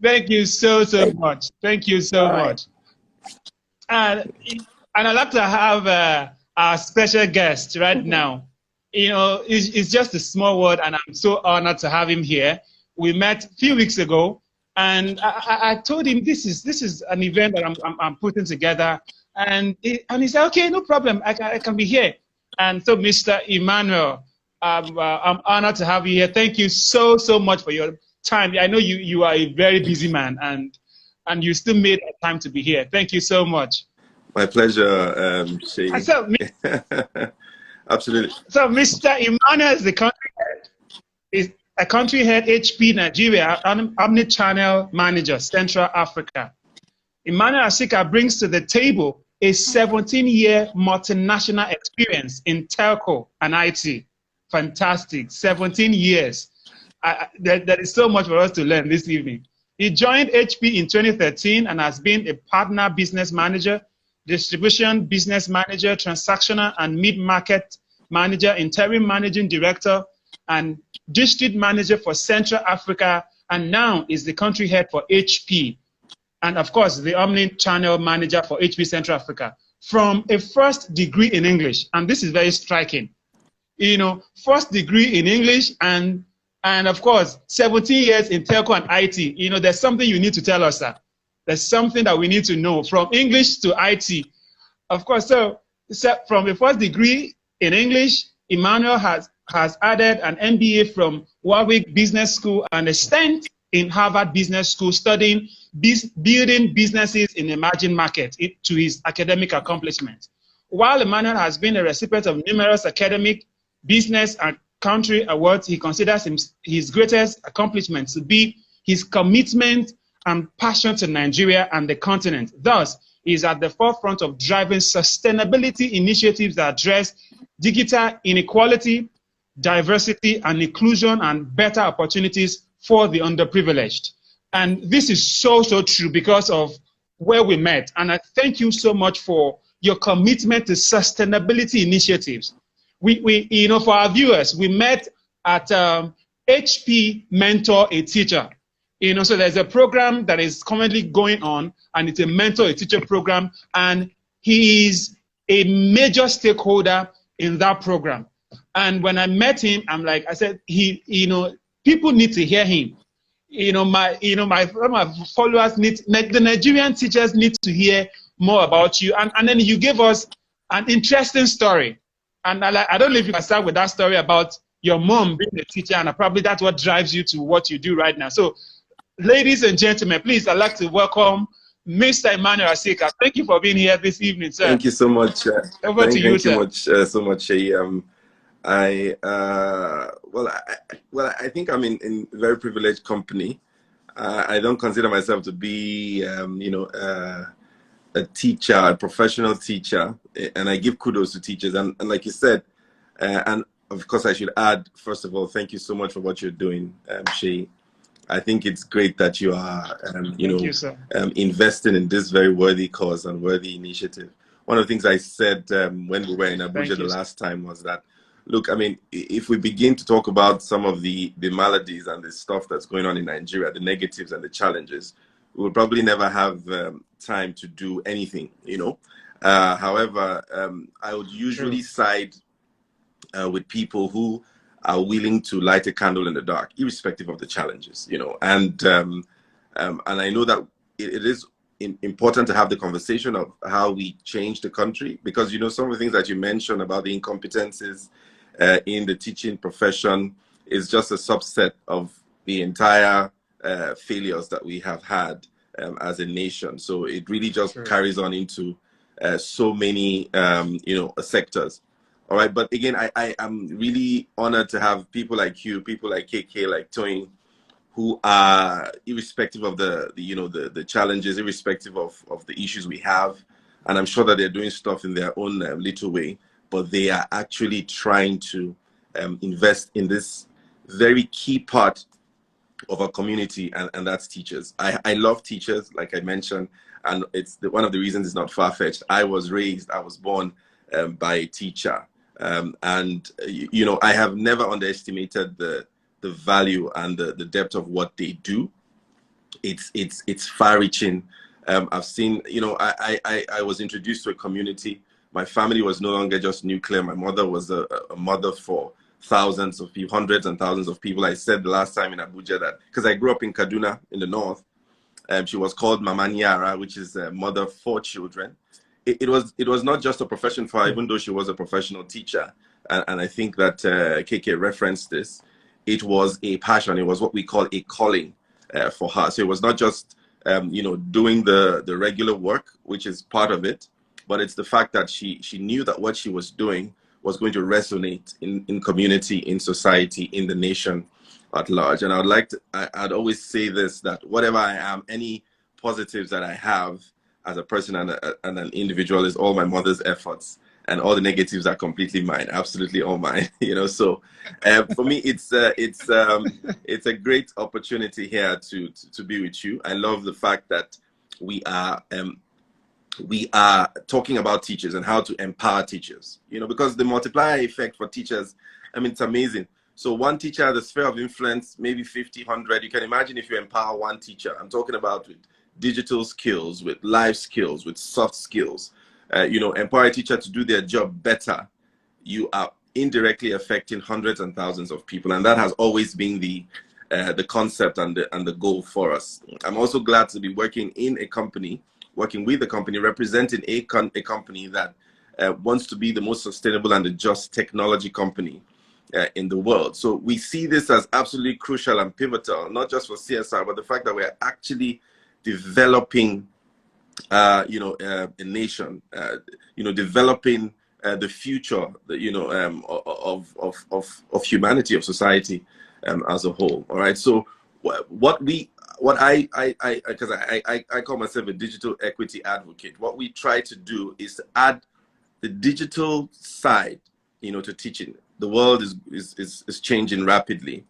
Thank you so much. Thank you so much. And I'd like to have our special guest right now. You know, it's just a small word, and I'm so honored to have him here. We met a few weeks ago, and I told him this is an event that I'm putting together, and he said, okay, no problem, I can be here. And so, Mr. Emmanuel, I'm honored to have you here. Thank you so much for your time. I know you are a very busy man, and you still made time to be here. Thank you so much. My pleasure, Shay. So, absolutely. So, Mr. Emmanuel is the country head. Is a country head HP Nigeria, omni-channel manager, Central Africa. Emmanuel Asika brings to the table a 17-year multinational experience in telco and IT. Fantastic, 17 years. There is so much for us to learn this evening. He joined HP in 2013 and has been a partner business manager, distribution business manager, transactional and mid-market manager, interim managing director, and district manager for Central Africa, and now is the country head for HP. And of course, the omni-channel manager for HP Central Africa. From a first degree in English, and this is very striking. You know, first degree in English and of course, 17 years in telco and IT. You know, there's something you need to tell us, sir. There's something that we need to know from English to IT. Of course, so from a first degree in English, Emmanuel has added an MBA from Warwick Business School and a stint in Harvard Business School studying building businesses in emerging markets to his academic accomplishments. While Emmanuel has been a recipient of numerous academic, business, and country awards, he considers his greatest accomplishment to be his commitment and passion to Nigeria and the continent. Thus, he is at the forefront of driving sustainability initiatives that address digital inequality, diversity and inclusion, and better opportunities for the underprivileged. And this is so true because of where we met. And I thank you so much for your commitment to sustainability initiatives. We you know, for our viewers, we met at HP Mentor a Teacher. You know, so there's a program that is currently going on, and it's a mentor a teacher program, and he is a major stakeholder in that program. And when I met him, I said, you know, people need to hear him. My followers the Nigerian teachers need to hear more about you. And then you gave us an interesting story. And I don't know if you can start with that story about your mom being a teacher, and probably that's what drives you to what you do right now. So, ladies and gentlemen, please, I'd like to welcome Mr. Emmanuel Asika. Thank you for being here this evening, sir. Thank you so much. Over to you, sir. Thank you so much, Shay. I think I'm in very privileged company. I don't consider myself to be, a teacher, a professional teacher, and I give kudos to teachers. And like you said, and of course I should add, first of all, thank you so much for what you're doing, Shay. I think it's great that you are, investing in this very worthy cause and worthy initiative. One of the things I said when we were in Abuja the last time was that, look, I mean, if we begin to talk about some of the maladies and the stuff that's going on in Nigeria, the negatives and the challenges, we will probably never have time to do anything, you know. However, I would usually side with people who are willing to light a candle in the dark, irrespective of the challenges, you know. And I know that it is important to have the conversation of how we change the country, because, you know, some of the things that you mentioned about the incompetences in the teaching profession is just a subset of the entire failures that we have had as a nation. So it really just carries on into so many, sectors. All right. But again, I am really honored to have people like you, people like KK, like Toyin, who are irrespective of the challenges, irrespective of the issues we have. And I'm sure that they're doing stuff in their own little way, but they are actually trying to invest in this very key part of our community, and that's teachers. I love teachers, like I mentioned, and it's one of the reasons it's not far-fetched. I was born by a teacher, and you know, I have never underestimated the value and the depth of what they do. it's far-reaching. I've seen, you know, I was introduced to a community. My family was no longer just nuclear. My mother was a mother for thousands of people, hundreds and thousands of people. I said the last time in Abuja that, because I grew up in Kaduna in the north, she was called Mama Nyara, which is a mother of 4 children. It was not just a profession for her, even though she was a professional teacher. And I think that KK referenced this. It was a passion. It was what we call a calling for her. So it was not just you know, doing the regular work, which is part of it, but it's the fact that she knew that what she was doing was going to resonate in community, in society, in the nation at large. And I'd always say this, that whatever I am, any positives that I have as a person and an individual is all my mother's efforts, and all the negatives are completely mine, absolutely all mine. You know, so for me, it's a great opportunity here to be with you. I love the fact that we are talking about teachers and how to empower teachers. You know, because the multiplier effect for teachers, I mean, it's amazing. So one teacher, the sphere of influence, maybe 50, 100. You can imagine if you empower one teacher. I'm talking about with digital skills, with life skills, with soft skills. You know, empower a teacher to do their job better. You are indirectly affecting hundreds and thousands of people, and that has always been the concept and the goal for us. I'm also glad to be working with a company, representing a company that wants to be the most sustainable and the just technology company in the world. So we see this as absolutely crucial and pivotal, not just for CSR, but the fact that we're actually developing you know, a nation, you know, developing the future, you know, of humanity, of society as a whole. All right. So what I because I call myself a digital equity advocate. What we try to do is to add the digital side, you know, to teaching. The world is changing rapidly.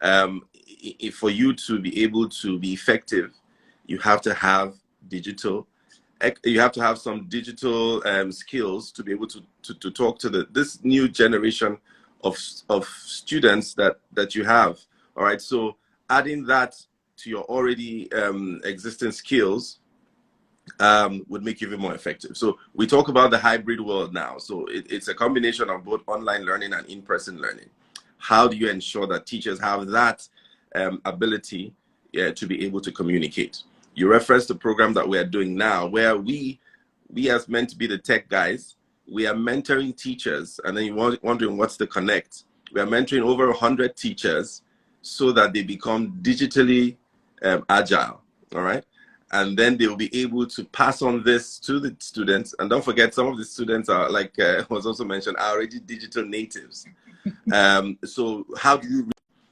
For you to be able to be effective, you have to have digital. You have to have some digital skills to be able to talk to this new generation of students that you have. All right. So adding that to your already existing skills would make you even more effective. So we talk about the hybrid world now. So it's a combination of both online learning and in-person learning. How do you ensure that teachers have that ability to be able to communicate? You referenced the program that we are doing now, where we as meant to be the tech guys, we are mentoring teachers, and then you're wondering what's the connect. We are mentoring over 100 teachers so that they become digitally agile, all right? And then they will be able to pass on this to the students. And don't forget, some of the students are, like was also mentioned, are already digital natives. So how do you,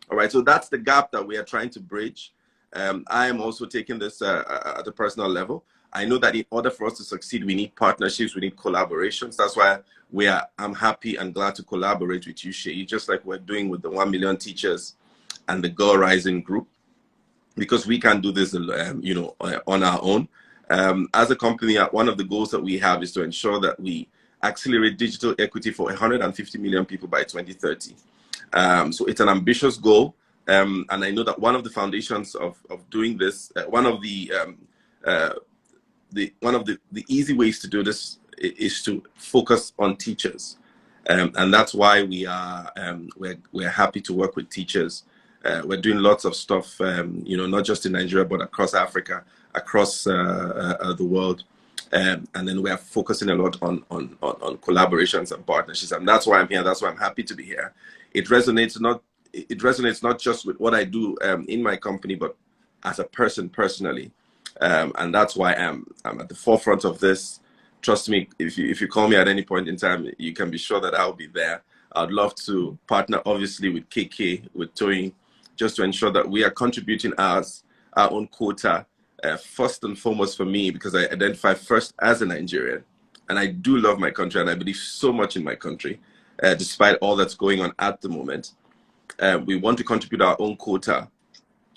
all right, so that's the gap that we are trying to bridge. I am also taking this at a personal level. I know that in order for us to succeed, we need partnerships, we need collaborations. That's why I'm happy and glad to collaborate with you, Shay, just like we're doing with the 1 million teachers and the Girl Rising group, because we can do this, you know, on our own. As a company, one of the goals that we have is to ensure that we accelerate digital equity for 150 million people by 2030. So it's an ambitious goal. And I know that one of the foundations of doing this, one of the easy ways to do this is to focus on teachers, and that's why we're happy to work with teachers. We're doing lots of stuff, you know, not just in Nigeria but across Africa, across the world, and then we are focusing a lot on collaborations and partnerships, and that's why I'm here. That's why I'm happy to be here. It resonates not just with what I do in my company, but as a person personally, and that's why I'm at the forefront of this. Trust me, if you call me at any point in time, you can be sure that I'll be there. I'd love to partner, obviously, with KK, with Toyin, just to ensure that we are contributing our own quota, first and foremost for me, because I identify first as a Nigerian, and I do love my country, and I believe so much in my country, despite all that's going on at the moment. We want to contribute our own quota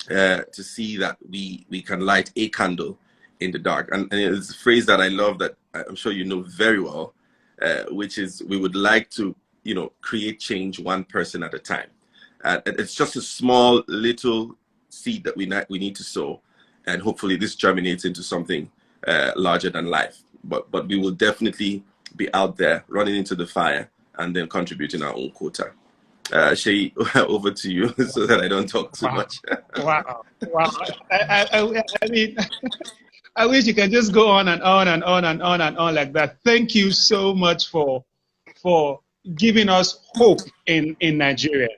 to see that we can light a candle in the dark. And it's a phrase that I love that I'm sure you know very well, which is we would like to, you know, create change one person at a time. It's just a small little seed that we need to sow. and hopefully this germinates into something larger than life. But we will definitely be out there running into the fire and then contributing our own quota. Shay, over to you so that I don't talk too much. Wow. I mean, I wish you can just go on and on and on and on and on like that. Thank you so much for giving us hope in Nigeria.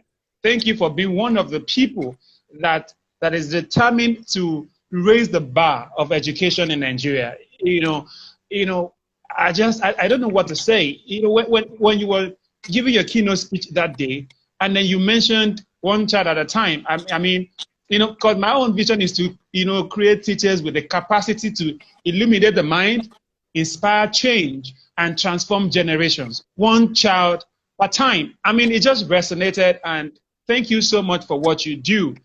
Thank you for being one of the people that is determined to raise the bar of education in Nigeria. I don't know what to say. When you were giving your keynote speech that day, and then you mentioned one child at a time. I mean, because my own vision is to, create teachers with the capacity to illuminate the mind, inspire change, and transform generations, one child at a time. I mean, it just resonated, and thank you so much for what you do.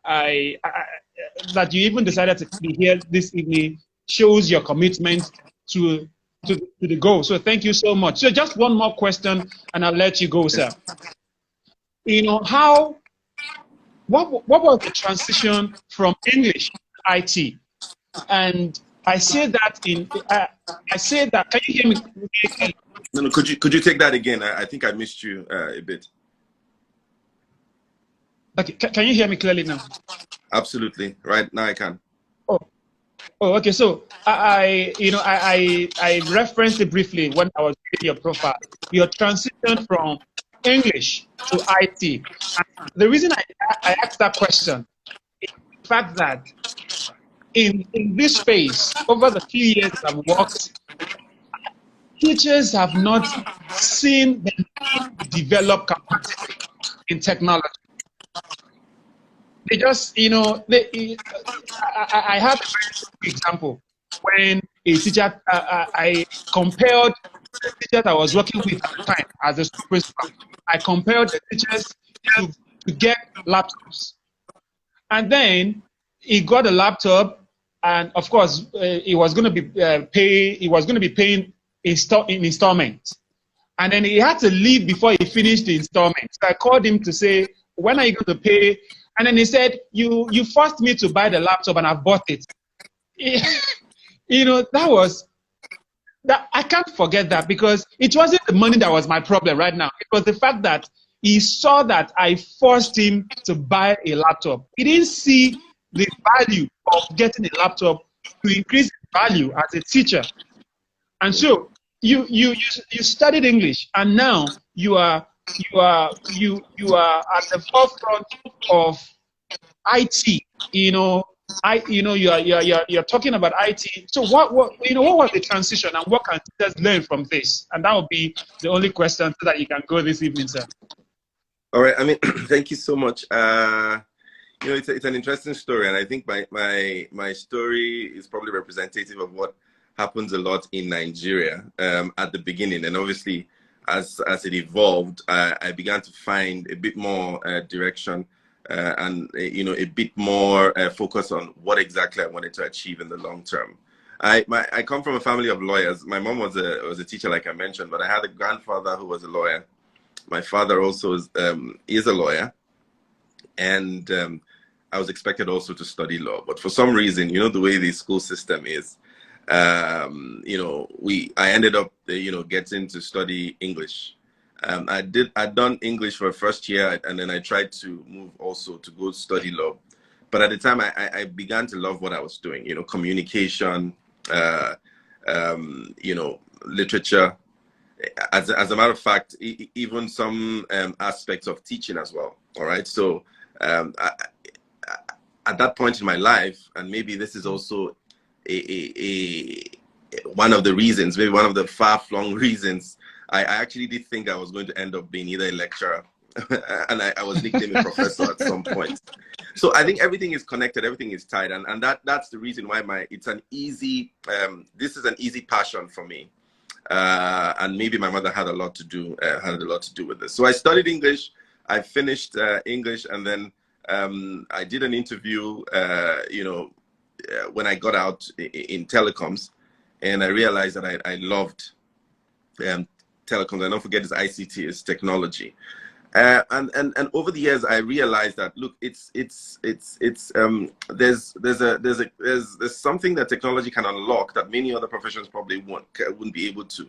That you even decided to be here this evening shows your commitment to the goal. So thank you so much. So just one more question, and I'll let you go, sir. What was the transition from English to IT? And I say that can you hear me? No, could you take that again? I think I missed you a bit. Okay, can you hear me clearly now? Absolutely. Right now I can. Oh, okay. So I referenced it briefly when I was reading your profile. Your transition from English to IT. And the reason I asked that question is the fact that in this space, over the few years I've worked, teachers have not seen the need to develop capacity in technology. They just, I have a very simple example. When a teacher, I compared the teachers I was working with at the time as a school principal. I compared the teachers to get laptops. And then he got a laptop, and of course, he was going to be paying in installments. And then he had to leave before he finished the installment. So I called him to say, when are you going to pay? And then he said, you forced me to buy the laptop and I've bought it. That I can't forget that, because it wasn't the money that was my problem right now. It was the fact that he saw that I forced him to buy a laptop. He didn't see the value of getting a laptop to increase value as a teacher. And so you studied English, and now you are at the forefront of IT. You're talking about IT. So what was the transition, and what can teachers learn from this? And that would be the only question so that you can go this evening, sir. All right. I mean, thank you so much. It's an interesting story, and I think my story is probably representative of what happens a lot in Nigeria at the beginning. And obviously, as it evolved, I began to find a bit more direction and a bit more focus on what exactly I wanted to achieve in the long term. I come from a family of lawyers. My mom was a teacher, like I mentioned, but I had a grandfather who was a lawyer. My father also is a lawyer, and I was expected also to study law. But for some reason, the way the school system is, I ended up getting to study English. I'd done English for a first year, and then I tried to move also to go study law. But at the time, I began to love what I was doing. Communication, literature. As a matter of fact, even some aspects of teaching as well. All right. So at that point in my life, and maybe this is also one of the reasons, maybe one of the far-flung reasons, I actually did think I was going to end up being either a lecturer and I was nicknamed a professor at some point. So I think everything is connected, everything is tied, and that's the reason why this is an easy passion for me. And maybe my mother had a lot to do with this. So I studied English. I finished English, and then I did an interview. When I got out in telecoms, and I realized that I loved telecoms. I don't forget, it's ICT, it's technology. And over the years, I realized that look, there's something that technology can unlock that many other professions probably wouldn't be able to.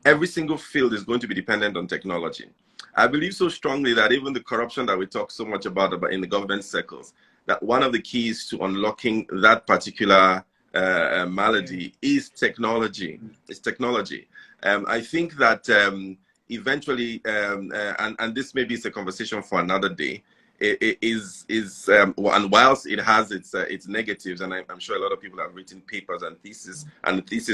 Every single field is going to be dependent on technology. I believe so strongly that even the corruption that we talk so much about in the government circles, that one of the keys to unlocking that particular malady is technology. It's technology. I think that eventually, and this maybe is a conversation for another day, and whilst it has its negatives, and I'm sure a lot of people have written papers and theses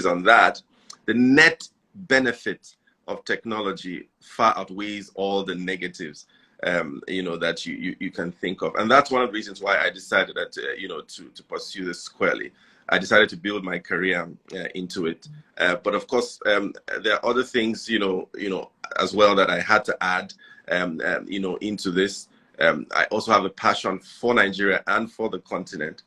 on that, the net benefit of technology far outweighs all the negatives, that you can think of. And that's one of the reasons why I decided that, to pursue this squarely. I decided to build my career into it. But of course, there are other things, as well that I had to add, into this. I also have a passion for Nigeria and for the continent,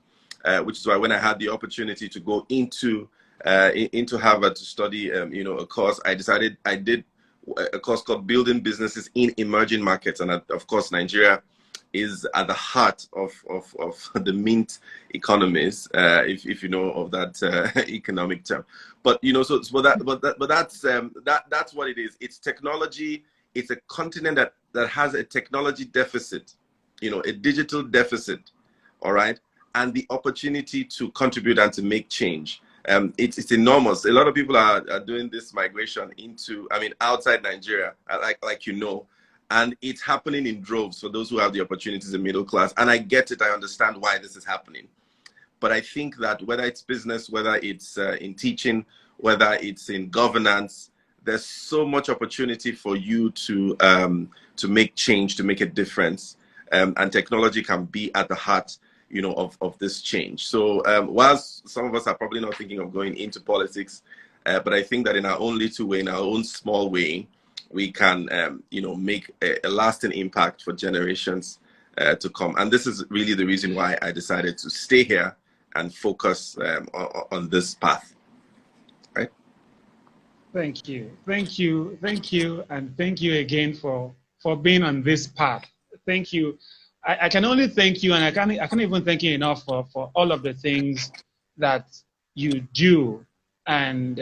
which is why when I had the opportunity to go into Harvard to study, a course, I did a course called Building Businesses in Emerging Markets. And of course, Nigeria is at the heart of the mint economies, if you know of that economic term. But that's what it is. It's technology. It's a continent that has a technology deficit, a digital deficit, all right, and the opportunity to contribute and to make change. It's enormous. A lot of people are doing this migration outside Nigeria, and it's happening in droves for those who have the opportunities in middle class. And I get it. I understand why this is happening. But I think that whether it's business, whether it's in teaching, whether it's in governance, there's so much opportunity for you to make change, to make a difference. And technology can be at the heart, of this change. So whilst some of us are probably not thinking of going into politics, but I think that in our own little way, in our own small way, we can, make a lasting impact for generations to come. And this is really the reason why I decided to stay here and focus on this path. Right? Thank you, and thank you again for being on this path. Thank you. I can only thank you, and I can't even thank you enough for all of the things that you do. And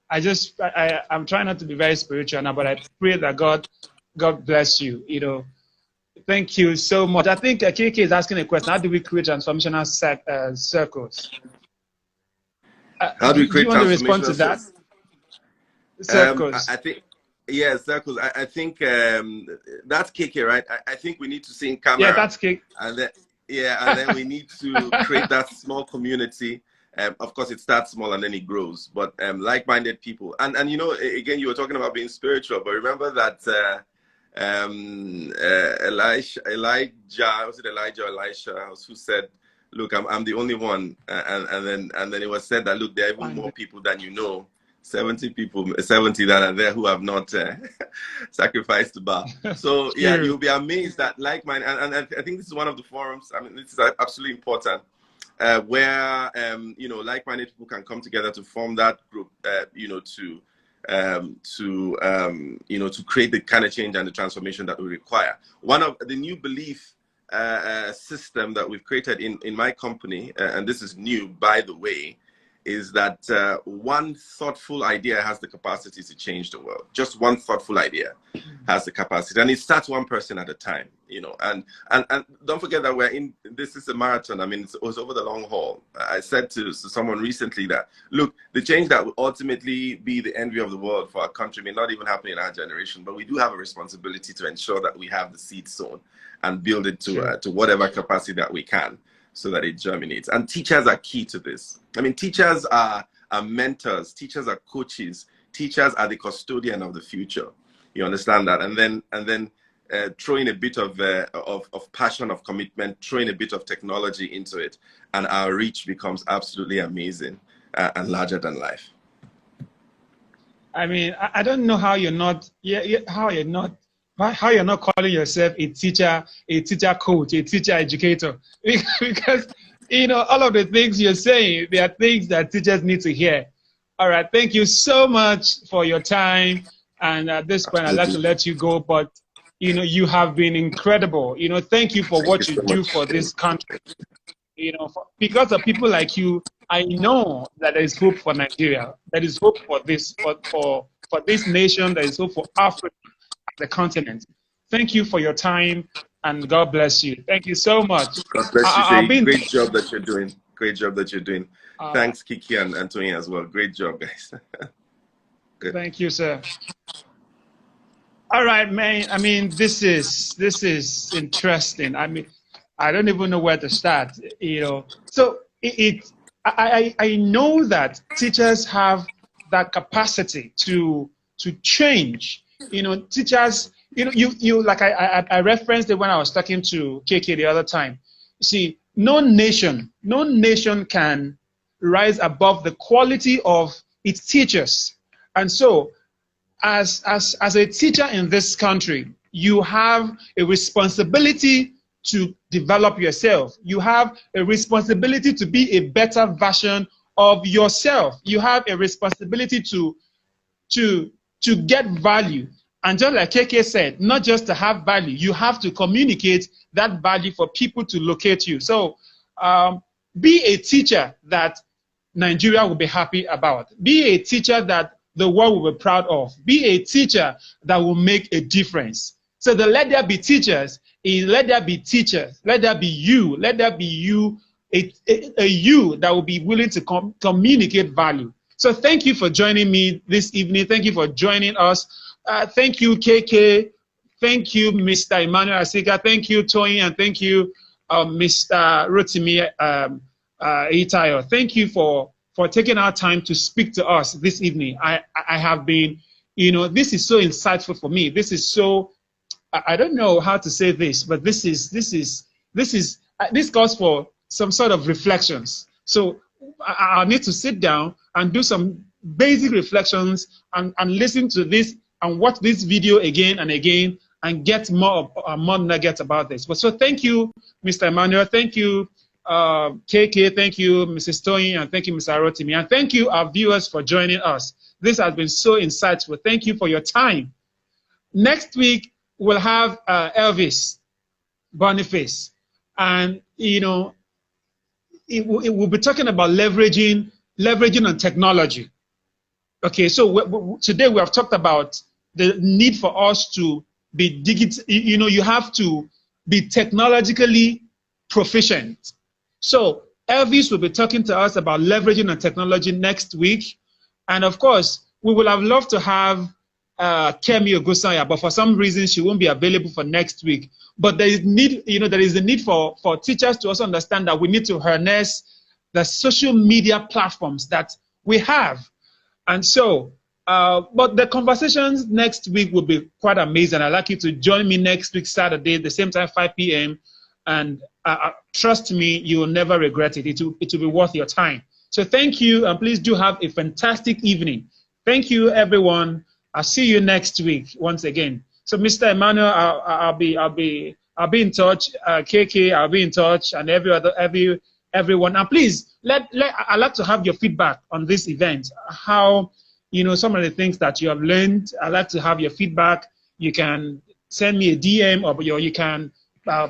I'm trying not to be very spiritual now, but I pray that God bless you. Thank you so much. I think KK is asking a question. How do we create transformational circles? How do we create do you want to respond to that? Circles. I think, yeah, circles. I think that's KK, right? I think we need to see in camera. Yeah, that's KK. And then we need to create that small community. Of course, it starts small and then it grows. But like-minded people, and again, you were talking about being spiritual. But remember that Elijah, was it Elijah or Elisha, who said, "Look, I'm the only one," and then it was said that, look, there are even more people than you know. 70 that are there who have not sacrificed the bar. So yeah, you'll be amazed that like-minded, and I think this is one of the forums. This is absolutely important, where like-minded people can come together to form that group, to create the kind of change and the transformation that we require. One of the new belief system that we've created in my company, and this is new, by the way, is that one thoughtful idea has the capacity to change the world. Just one thoughtful idea has the capacity, and it starts one person at a time. And don't forget that this is a marathon. It was over the long haul. I said to someone recently that, look, the change that will ultimately be the envy of the world for our country may not even happen in our generation, but we do have a responsibility to ensure that we have the seed sown and build it to whatever capacity that we can, so that it germinates. And teachers are key to this. Teachers are mentors, teachers are coaches, teachers are the custodian of the future. You understand that? And then throwing a bit of passion, of commitment, throwing a bit of technology into it, and our reach becomes absolutely amazing and larger than life. I don't know how you're not calling yourself a teacher coach, a teacher educator, because all of the things you're saying, they are things that teachers need to hear. All right, thank you so much for your time. And at this point, I'd like to let you go, but You know, you have been incredible. You know, thank you for Thank you what you so do much. for this country. You know, because of people like you, I know that there is hope for Nigeria. There is hope for this, for this nation. There is hope for Africa, the continent. Thank you for your time, and God bless you. Thank you so much. God bless you, I'll Shay. be in Great job that you're doing. Great job that you're doing. uh, Thanks, Kiki and Anthony as well. Great job, guys. Good. Thank you, sir. All right, man. I mean, this is interesting. I mean, I don't even know where to start. You know, so I know that teachers have that capacity to change. You know, teachers. You know, you like I referenced it when I was talking to KK the other time. You see, no nation can rise above the quality of its teachers, and so as a teacher in this country, you have a responsibility to develop yourself. You have a responsibility to be a better version of yourself. You have a responsibility to get value. And just like KK said, not just to have value, you have to communicate that value for people to locate you. So be a teacher that Nigeria will be happy about. Be a teacher that the world will be proud of. Be a teacher that will make a difference. So the let there be teachers is let there be teachers. Let there be you. Let there be you, a you that will be willing to communicate value. So thank you for joining me this evening. Thank you for joining us. Thank you, KK. Thank you, Mr. Emmanuel Asika. Thank you, Tony, and thank you, Mr. Rotimi Itayo. Thank you for taking our time to speak to us this evening. I have been, you know, this is so insightful for me. This is so, I don't know how to say this, but this calls for some sort of reflections. So I'll need to sit down and do some basic reflections and listen to this and watch this video again and again and get more nuggets about this. But so thank you, Mr. Emmanuel. Thank you, KK. Thank you, Mrs. Tony, and thank you, Mr. Rotimi. And thank you, our viewers, for joining us. This has been so insightful. Thank you for your time. Next week, we'll have Elvis Boniface. And, you know, we'll be talking about leveraging on technology. Okay, so today we have talked about the need for us to be digital. You know, you have to be technologically proficient. So Elvis will be talking to us about leveraging on technology next week. And of course, we will have loved to have Kemi Ogusanya, but for some reason she won't be available for next week. But there is need, you know, there is a need for teachers to also understand that we need to harness the social media platforms that we have. And so, but the conversations next week will be quite amazing. I'd like you to join me next week, Saturday, the same time, 5 p.m. And trust me, you will never regret it. It will be worth your time. So thank you, and please do have a fantastic evening. Thank you, everyone. I'll see you next week once again. So, Mr. Emmanuel, I'll be in touch. KK, I'll be in touch, and everyone. And please, I'd like to have your feedback on this event. How, you know, some of the things that you have learned. I'd like to have your feedback. You can send me a DM, or you can I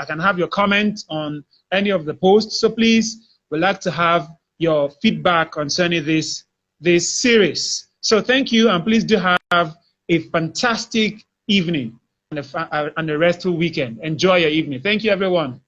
can have your comment on any of the posts. So please, we'd like to have your feedback concerning this series. So thank you, and please do have a fantastic evening and a restful weekend. Enjoy your evening. Thank you, everyone.